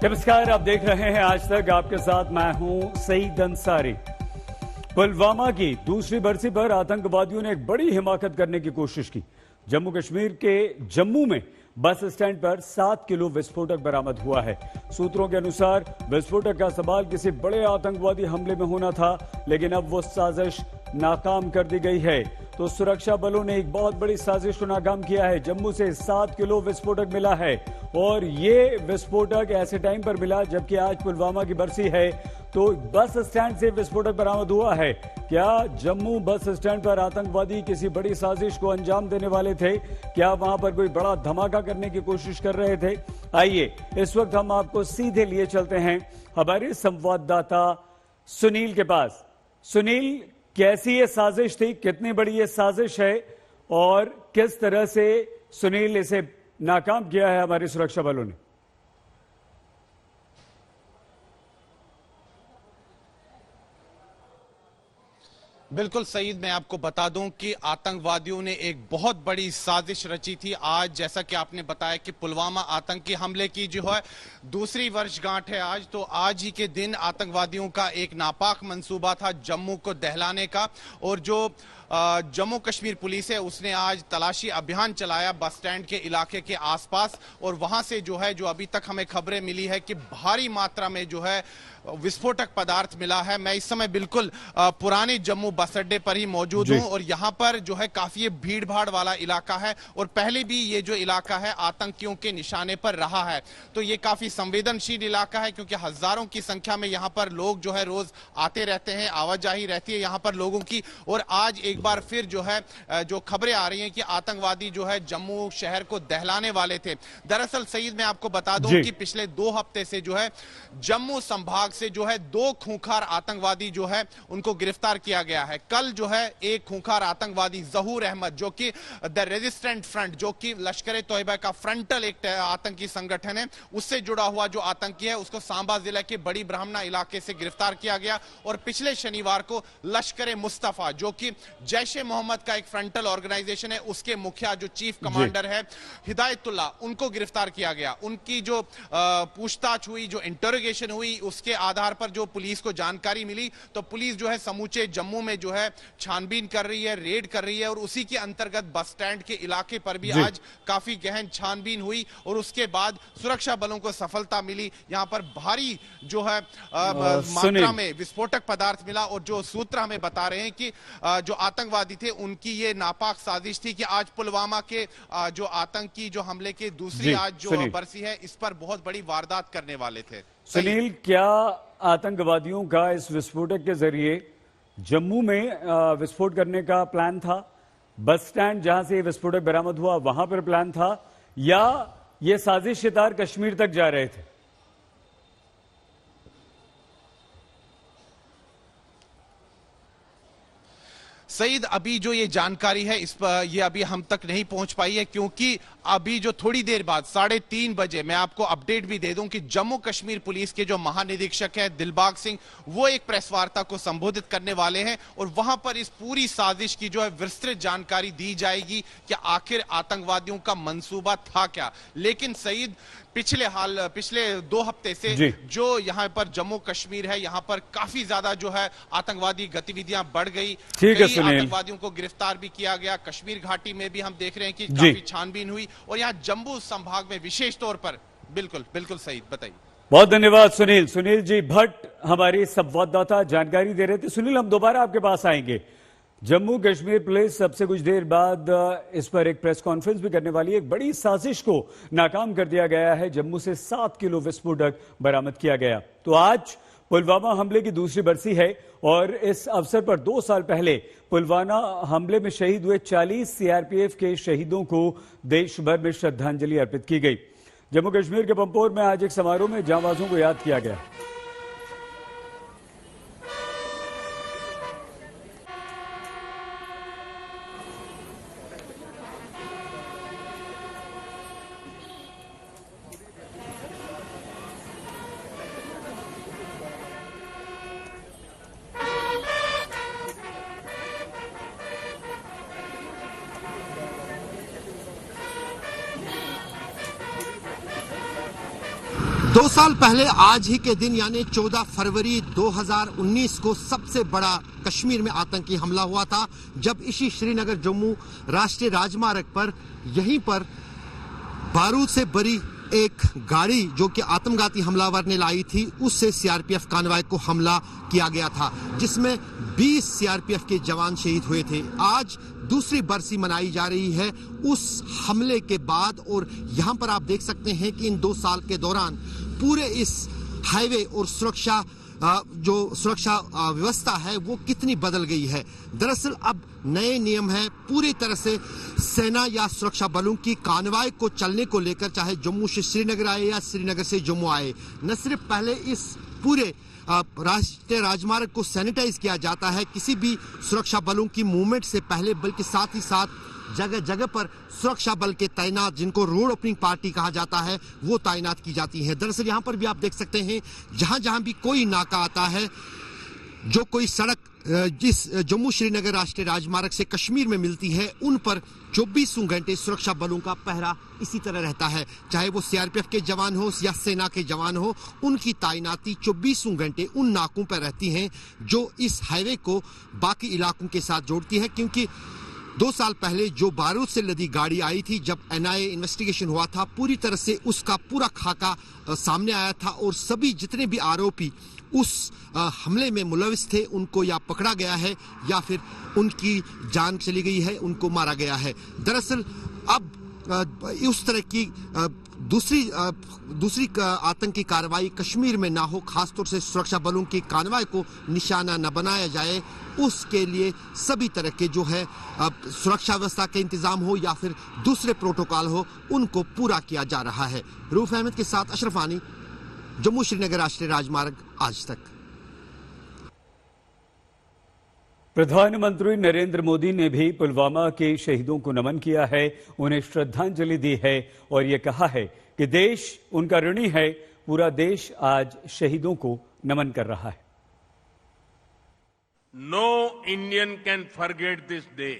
नमस्कार, आप देख रहे हैं आज तक। आपके साथ मैं हूं सईद अंसारी। पुलवामा की दूसरी बरसी पर आतंकवादियों ने एक बड़ी हिमाकत करने की कोशिश की। जम्मू कश्मीर के जम्मू में बस स्टैंड पर 7 किलो विस्फोटक बरामद हुआ है। सूत्रों के अनुसार विस्फोटक का सवाल किसी बड़े आतंकवादी हमले में होना था, लेकिन अब वो साजिश नाकाम कर दी गई है। तो सुरक्षा बलों ने एक बहुत बड़ी साजिश को नाकाम किया है। जम्मू से 7 किलो विस्फोटक मिला है और ये विस्फोटक ऐसे टाइम पर मिला जबकि आज पुलवामा की बरसी है। तो बस स्टैंड से विस्फोटक बरामद हुआ है। क्या जम्मू बस स्टैंड पर आतंकवादी किसी बड़ी साजिश को अंजाम देने वाले थे? क्या वहां पर कोई बड़ा धमाका करने की कोशिश कर रहे थे? आइए इस वक्त हम आपको सीधे लिए चलते हैं हमारे संवाददाता सुनील के पास। सुनील, कैसी ये साजिश थी, कितनी बड़ी ये साजिश है और किस तरह से सुनील इसे नाकाम किया है हमारी सुरक्षा बलों ने? बिल्कुल सईद, मैं आपको बता दूं कि आतंकवादियों ने एक बहुत बड़ी साजिश रची थी। आज जैसा कि आपने बताया कि पुलवामा आतंकी हमले की जो है दूसरी वर्षगांठ है आज, तो आज ही के दिन आतंकवादियों का एक नापाक मंसूबा था जम्मू को दहलाने का। और जो जम्मू कश्मीर पुलिस है उसने आज तलाशी अभियान चलाया बस स्टैंड के इलाके के आसपास, और वहां से जो है जो अभी तक हमें खबरें मिली है कि भारी मात्रा में जो है विस्फोटक पदार्थ मिला है। मैं इस समय बिल्कुल पुराने जम्मू बस अड्डे पर ही मौजूद हूं और यहां पर जो है काफी भीड़ भाड़ वाला इलाका है और पहले भी ये जो इलाका है आतंकियों के निशाने पर रहा है। तो ये काफी संवेदनशील इलाका है क्योंकि हजारों की संख्या में यहां पर लोग जो है रोज आते रहते हैं, आवाजाही रहती है यहां पर लोगों की। और आज एक बार फिर जो है जो खबरें आ रही हैं कि आतंकवादी जो है जम्मू शहर को दहलाने वाले थे। दरअसल सईद, मैं आपको बता दूं कि पिछले 2 हफ्ते से जो है जम्मू संभाग से जो है 2 खूंखार आतंकवादी जो है उनको गिरफ्तार किया गया है। कल जो है एक खूंखार आतंकवादी जहूर अहमद, जो कि द रेजिस्टेंट फ्रंट, जो कि लश्कर तोयबा का फ्रंटल एक आतंकी संगठन है, उससे जुड़ा हुआ जो आतंकी है उसको सांबा जिले के बड़ी ब्राह्मणा इलाके से गिरफ्तार किया गया। और पिछले शनिवार को लश्कर मुस्तफा, जो कि जैश ए मोहम्मद का एक फ्रंटल ऑर्गेनाइजेशन है, उसके मुखिया जो चीफ कमांडर है हिदायतुल्लाह, उनको गिरफ्तार किया गया। उनकी जो पूछताछ हुई, जो इंटरोगेशन हुई, उसके आधार पर जो पुलिस को जानकारी मिली तो पुलिस जो है समूचे जम्मू में जो है छानबीन कर रही है, रेड कर रही है। और उसी के अंतर्गत बस स्टैंड के इलाके पर भी आज काफी गहन छानबीन हुई और उसके बाद सुरक्षा बलों को सफलता मिली। यहां पर भारी जो है मात्रा में विस्फोटक पदार्थ मिला और जो सूत्र हमें बता रहे हैं कि जो आतंकवादी थे उनकी ये नापाक साजिश थी कि आज पुलवामा के जो आतंकी जो हमले के दूसरी आज जो बरसी है इस पर बहुत बड़ी वारदात करने वाले थे। सुनील, क्या आतंकवादियों का इस विस्फोटक के जरिए जम्मू में विस्फोट करने का प्लान था? बस स्टैंड जहां से विस्फोटक बरामद हुआ वहां पर प्लान था, या ये साजिश के तार कश्मीर तक जा रहे थे? सईद, अभी जो ये जानकारी है इस पर ये अभी हम तक नहीं पहुंच पाई है, क्योंकि अभी जो थोड़ी देर बाद 3:30 बजे मैं आपको अपडेट भी दे दूं कि जम्मू कश्मीर पुलिस के जो महानिरीक्षक है दिलबाग सिंह, वो एक प्रेस वार्ता को संबोधित करने वाले हैं और वहां पर इस पूरी साजिश की जो है विस्तृत जानकारी दी जाएगी कि आखिर आतंकवादियों का मंसूबा था क्या। लेकिन सईद, पिछले 2 हफ्ते से जो यहाँ पर जम्मू कश्मीर है, यहाँ पर काफी ज्यादा जो है आतंकवादी गतिविधियां बढ़ गई। कई आतंकवादियों को गिरफ्तार भी किया गया। कश्मीर घाटी में भी हम देख रहे हैं कि काफी छानबीन हुई और यहाँ जम्मू संभाग में विशेष तौर पर। बिल्कुल सही, बताइए। बहुत धन्यवाद सुनील। सुनील जी भट्ट हमारी संवाददाता जानकारी दे रहे थे। सुनील, हम दोबारा आपके पास आएंगे। जम्मू कश्मीर पुलिस सबसे कुछ देर बाद इस पर एक प्रेस कॉन्फ्रेंस भी करने वाली है। एक बड़ी साजिश को नाकाम कर दिया गया है। जम्मू से 7 किलो विस्फोटक बरामद किया गया। तो आज पुलवामा हमले की दूसरी बरसी है और इस अवसर पर 2 साल पहले पुलवामा हमले में शहीद हुए 40 सीआरपीएफ के शहीदों को देश भर में श्रद्धांजलि अर्पित की गई। जम्मू कश्मीर के पंपोर में आज एक समारोह में जांबाजों को याद किया गया। 2 साल पहले आज ही के दिन यानी 14 फरवरी 2019 को सबसे बड़ा कश्मीर में आतंकी हमला हुआ था, जब इसी श्रीनगर जम्मू राष्ट्रीय राजमार्ग पर यहीं पर बारूद से भरी एक गाड़ी जो कि आत्मघाती हमलावर ने लाई थी, उससे सीआरपीएफ कानवाय को हमला किया गया था, जिसमें 20 सीआरपीएफ के जवान शहीद हुए थे। आज दूसरी बरसी मनाई जा रही है उस हमले के बाद, और यहां पर आप देख सकते हैं कि इन 2 साल के दौरान पूरे इस हाईवे और सुरक्षा व्यवस्था है वो कितनी बदल गई है। दरअसल अब नए नियम है, पूरी तरह से सेना या सुरक्षा बलों की कानवाय को चलने को लेकर, चाहे जम्मू से श्रीनगर आए या श्रीनगर से जम्मू आए, न सिर्फ पहले इस पूरे राष्ट्रीय राजमार्ग को सैनिटाइज किया जाता है किसी भी सुरक्षा बलों की मूवमेंट से पहले, बल्कि साथ ही साथ जगह जगह पर सुरक्षा बल के तैनात, जिनको रोड ओपनिंग पार्टी कहा जाता है, वो तैनात की जाती है। दरअसल यहाँ पर भी आप देख सकते हैं, जहां जहां भी कोई नाका आता है, जो कोई सड़क जिस जम्मू श्रीनगर राष्ट्रीय राजमार्ग से कश्मीर में मिलती है, उन पर 24 घंटे सुरक्षा बलों का पहरा इसी तरह रहता है। चाहे वो सीआरपीएफ के जवान हो या सेना के जवान हो, उनकी तैनाती 24 घंटे उन नाकों पर रहती हैं जो इस हाईवे को बाकी इलाकों के साथ जोड़ती है। क्योंकि 2 साल पहले जो बारूद से लदी गाड़ी आई थी, जब एनआईए इन्वेस्टिगेशन हुआ था, पूरी तरह से उसका पूरा खाका सामने आया था और सभी जितने भी आरोपी उस हमले में मुलविस थे, उनको या पकड़ा गया है या फिर उनकी जान चली गई है, उनको मारा गया है। दरअसल अब उस तरह की दूसरी आतंकी कार्रवाई कश्मीर में ना हो, खासतौर से सुरक्षा बलों की कानवाई को निशाना न बनाया जाए, उसके लिए सभी तरह के जो है सुरक्षा व्यवस्था के इंतजाम हो या फिर दूसरे प्रोटोकॉल हो, उनको पूरा किया जा रहा है। रूफ अहमद के साथ अशरफ आनी, जम्मू श्रीनगर राष्ट्रीय राजमार्ग, आज तक। प्रधानमंत्री नरेंद्र मोदी ने भी पुलवामा के शहीदों को नमन किया है, उन्हें श्रद्धांजलि दी है और ये कहा है कि देश उनका ऋणी है। पूरा देश आज शहीदों को नमन कर रहा है। No Indian can forget this day.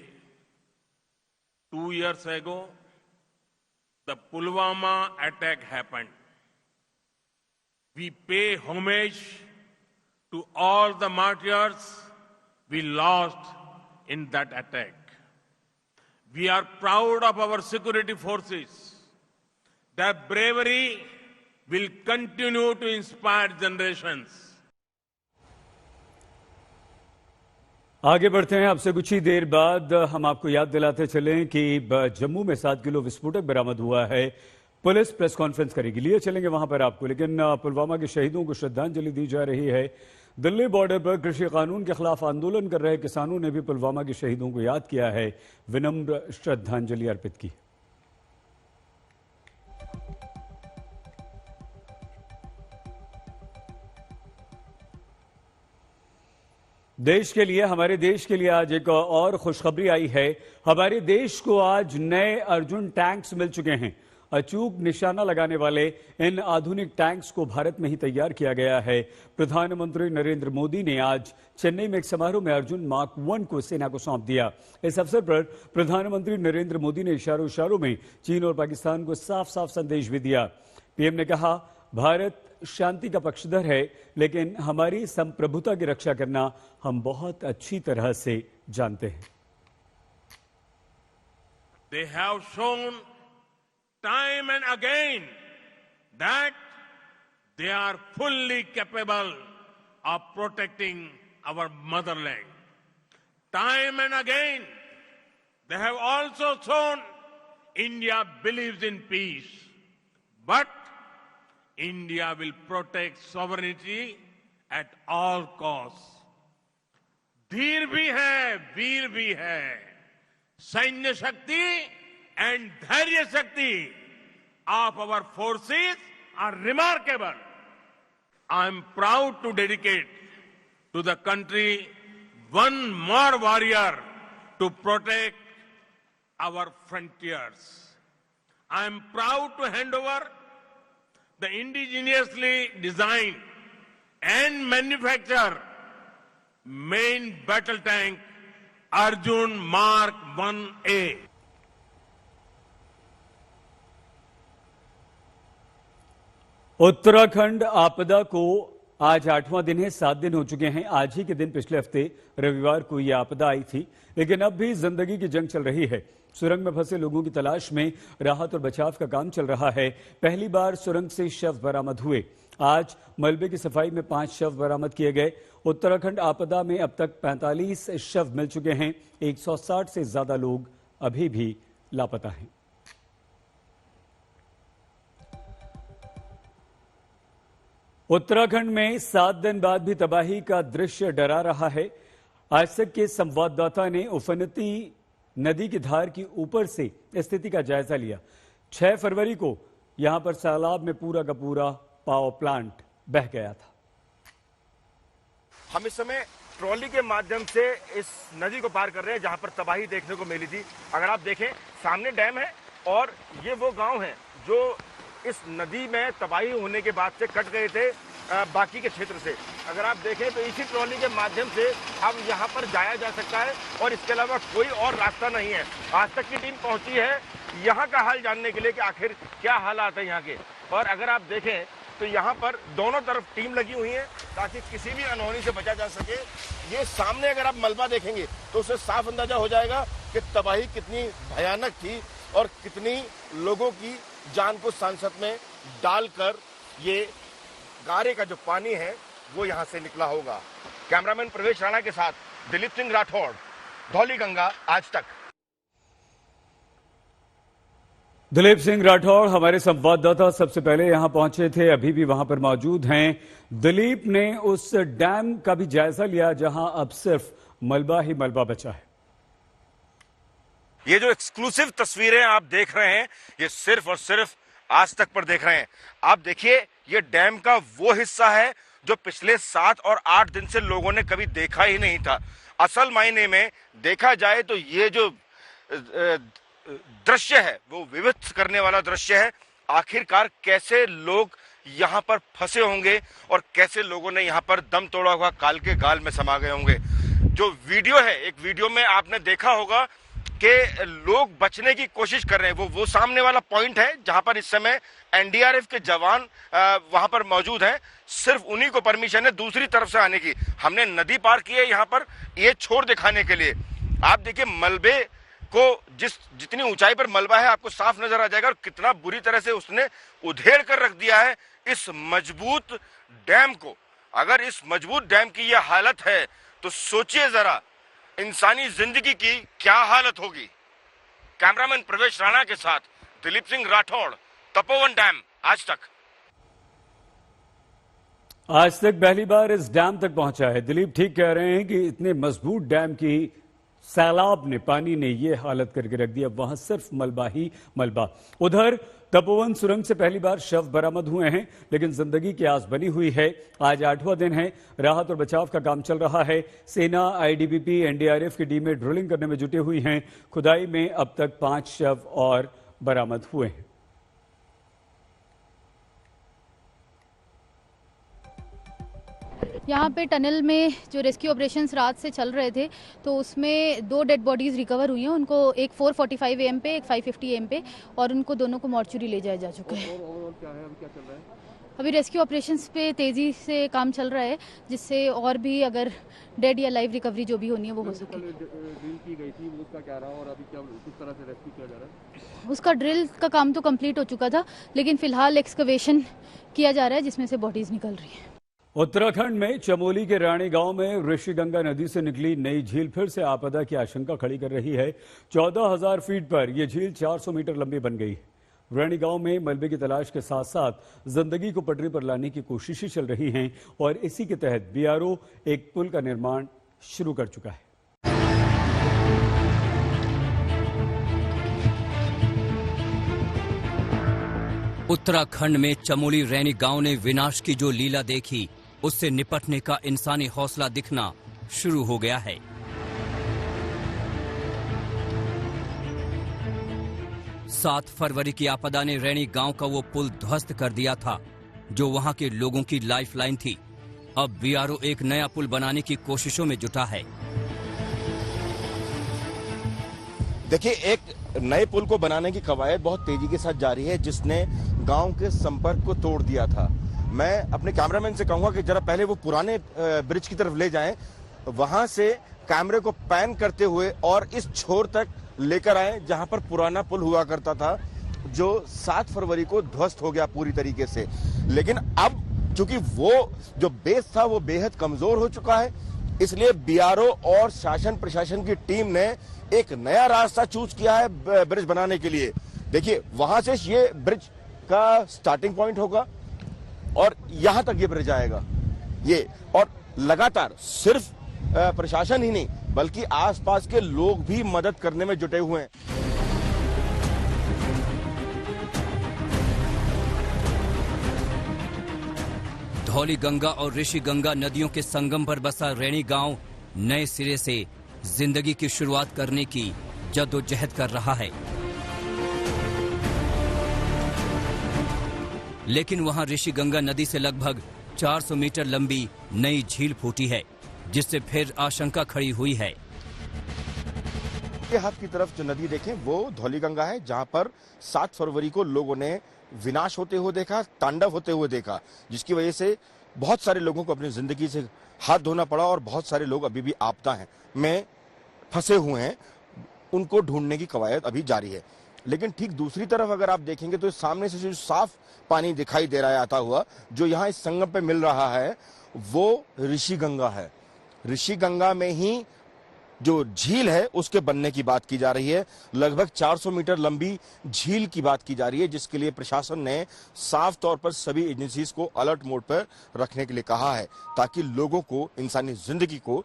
2 years ago, the Pulwama attack happened. We pay homage to all the martyrs we lost in that attack. We are proud of our security forces. Their bravery will continue to inspire generations. आगे बढ़ते हैं। आपसे कुछ ही देर बाद हम आपको याद दिलाते चलें कि जम्मू में 7 किलो विस्फोटक बरामद हुआ है। पुलिस प्रेस कॉन्फ्रेंस करेगी, लिए चलेंगे वहां पर आपको, लेकिन पुलवामा के शहीदों को श्रद्धांजलि दी जा रही है। दिल्ली बॉर्डर पर कृषि कानून के खिलाफ आंदोलन कर रहे किसानों ने भी पुलवामा के शहीदों को याद किया है, विनम्र श्रद्धांजलि अर्पित की। देश के लिए, हमारे देश के लिए आज एक और खुशखबरी आई है। हमारे देश को आज नए अर्जुन टैंक्स मिल चुके हैं। अचूक निशाना लगाने वाले इन आधुनिक टैंक्स को भारत में ही तैयार किया गया है। प्रधानमंत्री नरेंद्र मोदी ने आज चेन्नई में एक समारोह में अर्जुन मार्क 1 को सेना को सौंप दिया। इस अवसर पर प्रधानमंत्री नरेंद्र मोदी ने इशारों इशारों में चीन और पाकिस्तान को साफ साफ संदेश भी दिया। पीएम ने कहा, भारत शांति का पक्षधर है, लेकिन हमारी संप्रभुता की रक्षा करना हम बहुत अच्छी तरह से जानते हैं। They have shown time and again that they are fully capable of protecting our motherland. Time and again, they have also shown India believes in peace, but India will protect sovereignty at all costs. धीर भी है, वीर भी है, सैन्य शक्ति and धैर्य शक्ति of our forces are remarkable. I am proud to dedicate to the country one more warrior to protect our frontiers. I am proud to hand over the indigenously designed and manufactured main battle tank Arjun Mark 1A. Uttarakhand आपदा को आज 8वां दिन है। 7 दिन हो चुके हैं। आज ही के दिन पिछले हफ्ते रविवार को यह आपदा आई थी, लेकिन अब भी जिंदगी की जंग चल रही है। सुरंग में फंसे लोगों की तलाश में राहत और बचाव का काम चल रहा है। पहली बार सुरंग से शव बरामद हुए। आज मलबे की सफाई में 5 शव बरामद किए गए। उत्तराखंड आपदा में अब तक 45 शव मिल चुके हैं। 160 से ज्यादा लोग अभी भी लापता हैं। उत्तराखंड में 7 दिन बाद भी तबाही का दृश्य डरा रहा है। आज तक के संवाददाता ने उफनती नदी की धार की ऊपर से स्थिति का जायजा लिया। 6 फरवरी को यहां पर सैलाब में पूरा का पूरा पावर प्लांट बह गया था। हम इस समय ट्रॉली के माध्यम से इस नदी को पार कर रहे हैं जहां पर तबाही देखने को मिली थी। अगर आप देखें, सामने डैम है और ये वो गांव हैं जो इस नदी में तबाही होने के बाद से कट गए थे बाकी के क्षेत्र से। अगर आप देखें तो इसी ट्रॉली के माध्यम से अब यहाँ पर जाया जा सकता है और इसके अलावा कोई और रास्ता नहीं है। आज तक की टीम पहुंची है यहाँ का हाल जानने के लिए कि आखिर क्या हालात है यहाँ के। और अगर आप देखें तो यहाँ पर दोनों तरफ टीम लगी हुई है ताकि किसी भी अनहोनी से बचा जा सके। ये सामने अगर आप मलबा देखेंगे तो उससे साफ अंदाजा हो जाएगा कि तबाही कितनी भयानक थी और कितनी लोगों की जान को सांसत में डालकर ये गारे का जो पानी है वो यहाँ से निकला होगा। कैमरामैन प्रवेश राणा के साथ दिलीप सिंह राठौड़, धौलीगंगा, आज तक। दिलीप सिंह राठौड़ हमारे संवाददाता सबसे पहले यहां पहुंचे थे, अभी भी वहां पर मौजूद हैं। दिलीप ने उस डैम का भी जायजा लिया जहां अब सिर्फ मलबा ही मलबा बचा है। ये जो एक्सक्लूसिव तस्वीरें आप देख रहे हैं ये सिर्फ और सिर्फ आज तक पर देख रहे हैं। आप देखिए, ये डैम का वो हिस्सा है जो पिछले 7 और 8 दिन से लोगों ने कभी देखा ही नहीं था। असल मायने में देखा जाए तो ये जो दृश्य है वो विविध करने वाला दृश्य है। आखिरकार कैसे लोग यहाँ पर फंसे होंगे और कैसे लोगों ने यहाँ पर दम तोड़ा हुआ काल के गाल में समा गए होंगे। जो वीडियो है, एक वीडियो में आपने देखा होगा कि लोग बचने की कोशिश कर रहे हैं। वो सामने वाला पॉइंट है जहां पर इस समय एनडीआरएफ के जवान वहां पर मौजूद हैं। सिर्फ उन्हीं को परमिशन है दूसरी तरफ से आने की। हमने नदी पार की है यहाँ पर ये छोर दिखाने के लिए। आप देखिए, मलबे को जितनी ऊंचाई पर मलबा है आपको साफ नजर आ जाएगा और कितना बुरी तरह से उसने उधेड़ कर रख दिया है इस मजबूत डैम को। अगर इस मजबूत डैम की यह हालत है तो सोचिए जरा इंसानी जिंदगी की क्या हालत होगी। कैमरामैन प्रवेश राणा के साथ दिलीप सिंह राठौड़, तपोवन डैम, आज तक। आज तक पहली बार इस डैम तक पहुंचा है। दिलीप ठीक कह रहे हैं कि इतने मजबूत डैम की सैलाब ने, पानी ने ये हालत करके रख दी। अब वहां सिर्फ मलबा ही मलबा। उधर तपोवन सुरंग से पहली बार शव बरामद हुए हैं, लेकिन जिंदगी की आस बनी हुई है। आज 8वां दिन है। राहत और बचाव का काम चल रहा है। सेना, आईटीबीपी, एनडीआरएफ की टीमें ड्रिलिंग करने में जुटी हुई हैं। खुदाई में अब तक 5 शव और बरामद हुए हैं। यहाँ पे टनल में जो रेस्क्यू ऑपरेशंस रात से चल रहे थे तो उसमें 2 डेड बॉडीज रिकवर हुई हैं। उनको एक 4:45 AM पे, एक 5:50 AM पे, और उनको दोनों को मॉर्चुरी ले जाया जा चुका है। क्या चल रहा है? अभी रेस्क्यू ऑपरेशंस पे तेजी से काम चल रहा है जिससे और भी अगर डेड या लाइव रिकवरी जो भी होनी है वो हो सके। ड्रिल की गई थी, उसका क्या रहा और अभी क्या किस तरह से रेस्क्यू किया जा रहा है? उसका ड्रिल का काम तो कंप्लीट हो चुका था, लेकिन फिलहाल एक्सकवेशन किया जा रहा है जिसमें से बॉडीज निकल रही है। उत्तराखंड में चमोली के रानी गांव में ऋषिगंगा नदी से निकली नई झील फिर से आपदा की आशंका खड़ी कर रही है। 14,000 फीट पर यह झील 400 मीटर लंबी बन गई है। रानी गांव में मलबे की तलाश के साथ साथ जिंदगी को पटरी पर लाने की कोशिशें चल रही हैं और इसी के तहत बीआरओ एक पुल का निर्माण शुरू कर चुका है। उत्तराखंड में चमोली रैनी गांव ने विनाश की जो लीला देखी, उससे निपटने का इंसानी हौसला दिखना शुरू हो गया है। सात फरवरी की आपदा ने रैनी गांव का वो पुल ध्वस्त कर दिया था जो वहां के लोगों की लाइफलाइन थी। अब बीआरओ एक नया पुल बनाने की कोशिशों में जुटा है। देखिए, एक नए पुल को बनाने की कवायद बहुत तेजी के साथ जारी है, जिसने गांव के संपर्क को तोड़ दिया था। मैं अपने कैमरामैन से कहूंगा कि जरा पहले वो पुराने ब्रिज की तरफ ले जाएं, वहां से कैमरे को पैन करते हुए और इस छोर तक लेकर आए जहां पर पुराना पुल हुआ करता था, जो 7 फरवरी को ध्वस्त हो गया पूरी तरीके से। लेकिन अब चूंकि वो जो बेस था वो बेहद कमजोर हो चुका है, इसलिए बीआरओ और शासन प्रशासन की टीम ने एक नया रास्ता चूज किया है ब्रिज बनाने के लिए। देखिए, वहां से ये ब्रिज का स्टार्टिंग पॉइंट होगा और यहां तक ये ब्रिज आएगा ये, और लगातार सिर्फ प्रशासन ही नहीं बल्कि आसपास के लोग भी मदद करने में जुटे हुए हैं। धौली गंगा और ऋषि गंगा नदियों के संगम पर बसा रैणी गांव नए सिरे से जिंदगी की शुरुआत करने की जद्दोजहद कर रहा है। लेकिन वहां ऋषि गंगा नदी से लगभग 400 मीटर लंबी नई झील फूटी है, जिससे फिर आशंका खड़ी हुई है। के हाथ की तरफ जो नदी देखें वो धौली गंगा है, जहां पर 7 फरवरी को लोगों ने विनाश होते हुए देखा, तांडव होते हुए देखा, जिसकी वजह से बहुत सारे लोगों को अपनी जिंदगी से हाथ धोना पड़ा और बहुत सारे लोग अभी भी आपदा में फंसे हुए हैं। उनको ढूंढने की कवायद अभी जारी है। लेकिन ठीक दूसरी तरफ अगर आप देखेंगे तो सामने से जो साफ पानी दिखाई दे रहा है आता हुआ, जो यहाँ इस संगम पे मिल रहा है, वो ऋषि गंगा है। ऋषि गंगा में ही जो झील है उसके बनने की बात की जा रही है। लगभग 400 मीटर लंबी झील की बात की जा रही है, जिसके लिए प्रशासन ने साफ तौर पर सभी एजेंसीज को अलर्ट मोड पर रखने के लिए कहा है, ताकि लोगों को, इंसानी जिंदगी को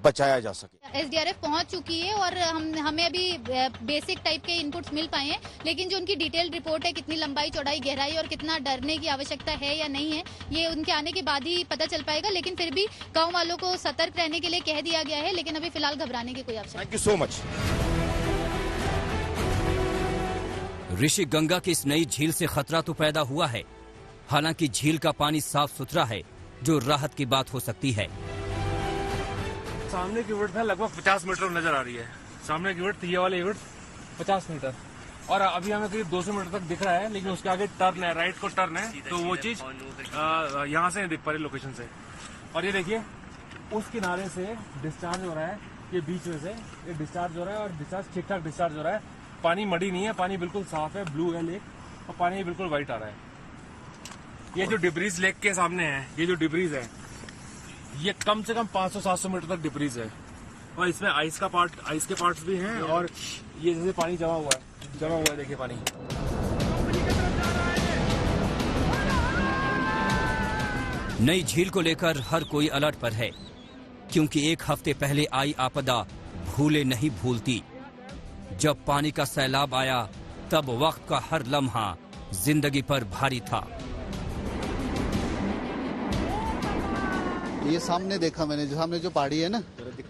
बचाया जा सके। एसडीआरएफ पहुंच चुकी है और हमें अभी बेसिक टाइप के इनपुट्स मिल पाए हैं, लेकिन जो उनकी डिटेल्ड रिपोर्ट है, कितनी लंबाई, चौड़ाई, गहराई और कितना डरने की आवश्यकता है या नहीं है, ये उनके आने के बाद ही पता चल पाएगा। लेकिन फिर भी गांव वालों को सतर्क रहने के लिए कह दिया गया है, लेकिन अभी फिलहाल घबराने की कोई आवश्यकता नहीं। Thank you so much. Rishi Ganga की इस नई झील से खतरा तो पैदा हुआ है, हालांकि झील का पानी साफ सुथरा है, जो राहत की बात हो सकती है। सामने की विड्थ है लगभग 50 मीटर नजर आ रही है। सामने की विड्थ, ये वाली विड्थ 50 मीटर, और अभी हमें करीब 200 मीटर तक दिख रहा है, लेकिन उसके आगे टर्न है, राइट को टर्न है, तो वो चीज यहाँ से नहीं दिख पा रही लोकेशन से। और ये देखिए, उस किनारे से डिस्चार्ज हो रहा है, ये बीच में से ये डिस्चार्ज हो रहा है और डिस्चार्ज ठीक ठाक डिस्चार्ज हो रहा है। पानी मडी नहीं है, पानी बिल्कुल साफ है, ब्लू है लेक, और पानी बिल्कुल व्हाइट आ रहा है। ये जो डिब्रीज लेक के सामने है, ये जो डिब्रीज है, ये कम से कम 500-700 मीटर तक डिब्रीज है, और इसमें आइस का पार्ट, आइस के पार्ट्स भी हैं, और ये जैसे पानी जमा हुआ है, देखिए पानी। नई झील को लेकर हर कोई अलर्ट पर है, क्योंकि एक हफ्ते पहले आई आपदा भूले नहीं भूलती। जब पानी का सैलाब आया, तब वक्त का हर लम्हा जिंदगी पर भारी था। ये सामने देखा मैंने, जो सामने जो पहाड़ी है ना,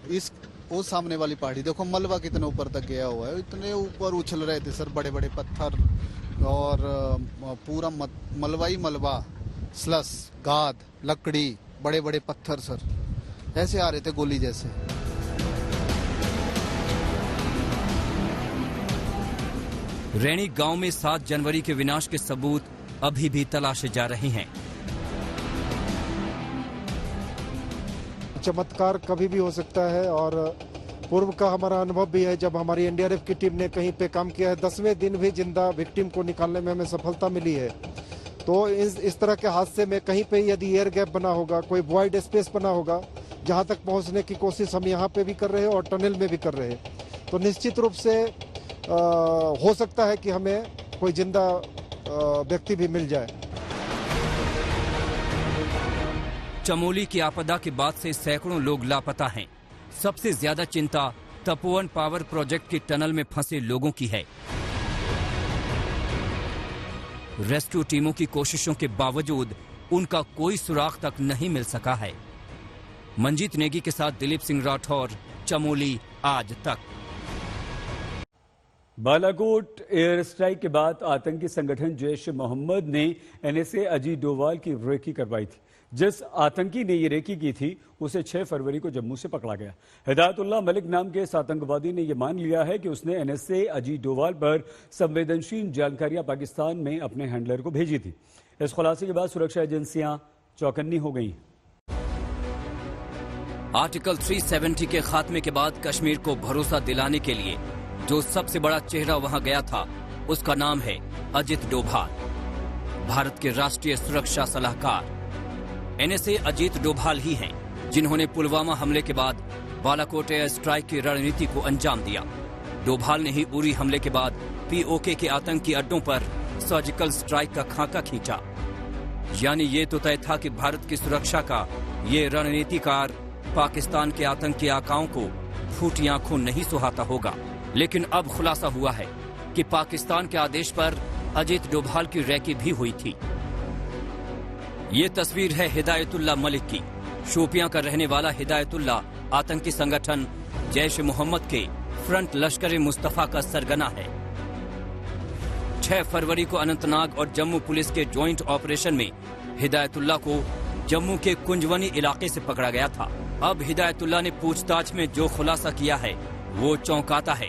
इस वो सामने वाली पहाड़ी देखो, मलबा कितने ऊपर तक गया हुआ है। इतने ऊपर उछल रहे थे सर, बड़े बड़े पत्थर और पूरा मलबा ही मलबा, स्लस, गाद, लकड़ी, बड़े बड़े पत्थर सर, ऐसे आ रहे थे गोली जैसे। रैणी गांव में 7 जनवरी के विनाश के सबूत अभी भी तलाशे जा रहे हैं। चमत्कार कभी भी हो सकता है, और पूर्व का हमारा अनुभव भी है, जब हमारी एनडीआरएफ की टीम ने कहीं पे काम किया है, 10वें दिन भी जिंदा विक्टिम को निकालने में हमें सफलता मिली है। तो इस तरह के हादसे में कहीं पे यदि एयर गैप बना होगा, कोई वॉइड स्पेस बना होगा, जहां तक पहुंचने की कोशिश हम यहाँ पे भी कर रहे हैं और टनल में भी कर रहे हैं, तो निश्चित रूप से हो सकता है कि हमें कोई जिंदा व्यक्ति भी मिल जाए। चमोली की आपदा के बाद से सैकड़ों लोग लापता हैं। सबसे ज्यादा चिंता तपोवन पावर प्रोजेक्ट की टनल में फंसे लोगों की है। रेस्क्यू टीमों की कोशिशों के बावजूद उनका कोई सुराग तक नहीं मिल सका है। मंजीत नेगी के साथ दिलीप सिंह राठौर, चमोली आज तक। बालाकोट एयर स्ट्राइक के बाद आतंकी संगठन जैश मोहम्मद ने एनएसए अजीत डोभाल की रेकी करवाई थी। जिस आतंकी ने ये रेकी की थी उसे 6 फरवरी को जम्मू से पकड़ा गया। हिदायतुल्लाह मलिक नाम के इस आतंकवादी ने यह मान लिया है कि उसने एनएसए अजीत डोभाल पर संवेदनशील जानकारियां पाकिस्तान में अपने हैंडलर को भेजी थी। इस खुलासे के बाद सुरक्षा एजेंसियां चौकन्नी हो गई। आर्टिकल 370 के खात्मे के बाद कश्मीर को भरोसा दिलाने के लिए जो सबसे बड़ा चेहरा वहां गया था उसका नाम है अजित डोभाल, भारत के राष्ट्रीय सुरक्षा सलाहकार। एनएसए अजीत डोभाल ही हैं जिन्होंने पुलवामा हमले के बाद बालाकोट एयर स्ट्राइक की रणनीति को अंजाम दिया। डोभाल ने ही उरी हमले के बाद पीओके के आतंकी अड्डों पर सर्जिकल स्ट्राइक का खाका खींचा। यानी ये तो तय था कि भारत की सुरक्षा का ये रणनीतिकार पाकिस्तान के आतंकी आकाओं को फूटी आंखों नहीं सुहाता होगा। लेकिन अब खुलासा हुआ है कि पाकिस्तान के आदेश पर अजीत डोभाल की रैकी भी हुई थी। ये तस्वीर है हिदायतुल्लाह मलिक की। शोपियां का रहने वाला हिदायतुल्लाह आतंकी संगठन जैश मोहम्मद के फ्रंट लश्कर मुस्तफा का सरगना है। 6 फरवरी को अनंतनाग और जम्मू पुलिस के ज्वाइंट ऑपरेशन में हिदायतुल्लाह को जम्मू के कुंजवनी इलाके से पकड़ा गया था। अब हिदायतुल्लाह ने पूछताछ में जो खुलासा किया है वो चौंकाता है।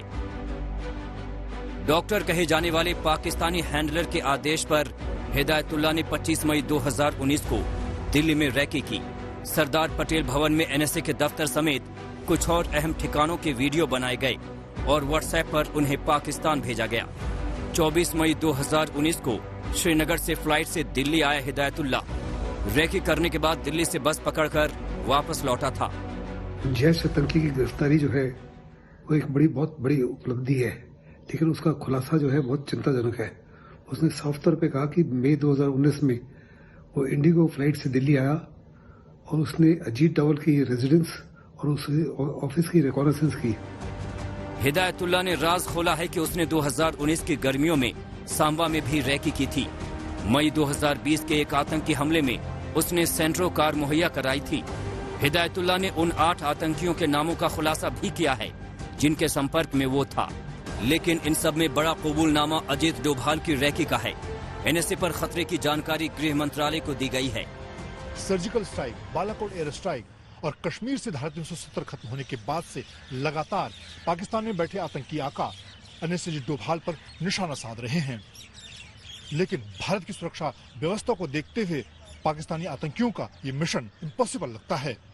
डॉक्टर कहे जाने वाले पाकिस्तानी हैंडलर के आदेश पर हिदायतुल्लाह ने 25 मई 2019 को दिल्ली में रैकी की। सरदार पटेल भवन में एनएसए के दफ्तर समेत कुछ और अहम ठिकानों के वीडियो बनाए गए और व्हाट्सएप पर उन्हें पाकिस्तान भेजा गया। 24 मई 2019 को श्रीनगर से फ्लाइट से दिल्ली आया हिदायतुल्लाह। रैकी करने के बाद दिल्ली से बस पकड़कर वापस लौटा था। जैश आतंकी की गिरफ्तारी जो है वो एक बहुत बड़ी उपलब्धि है, लेकिन उसका खुलासा जो है बहुत चिंताजनक है। उसने साफ तौर पे कहा कि मई 2019 में वो इंडिगो फ्लाइट से दिल्ली आया और उसने अजीत डोभाल की रेजिडेंस और उसके ऑफिस की रिकॉनेसेंस की। हिदायतुल्लाह ने राज खोला है कि उसने 2019 की गर्मियों में सांबा में भी रैकी की थी। मई 2020 के एक आतंकी हमले में उसने सेंट्रो कार मुहैया कराई थी। हिदायतुल्लाह ने उन 8 आतंकियों के नामों का खुलासा भी किया है जिनके संपर्क में वो था। लेकिन इन सब में बड़ा कबूलनामा अजीत डोभाल की रैकी का है। एनएसए पर खतरे की जानकारी गृह मंत्रालय को दी गई है। Surgical strike, Balakot air strike और कश्मीर से धारा 370 खत्म होने के बाद से लगातार पाकिस्तान में बैठे आतंकी आका एनएसए अजीत डोभाल पर निशाना साध रहे हैं। लेकिन भारत की सुरक्षा व्यवस्था को देखते हुए पाकिस्तानी आतंकियों का ये मिशन इम्पॉसिबल लगता है।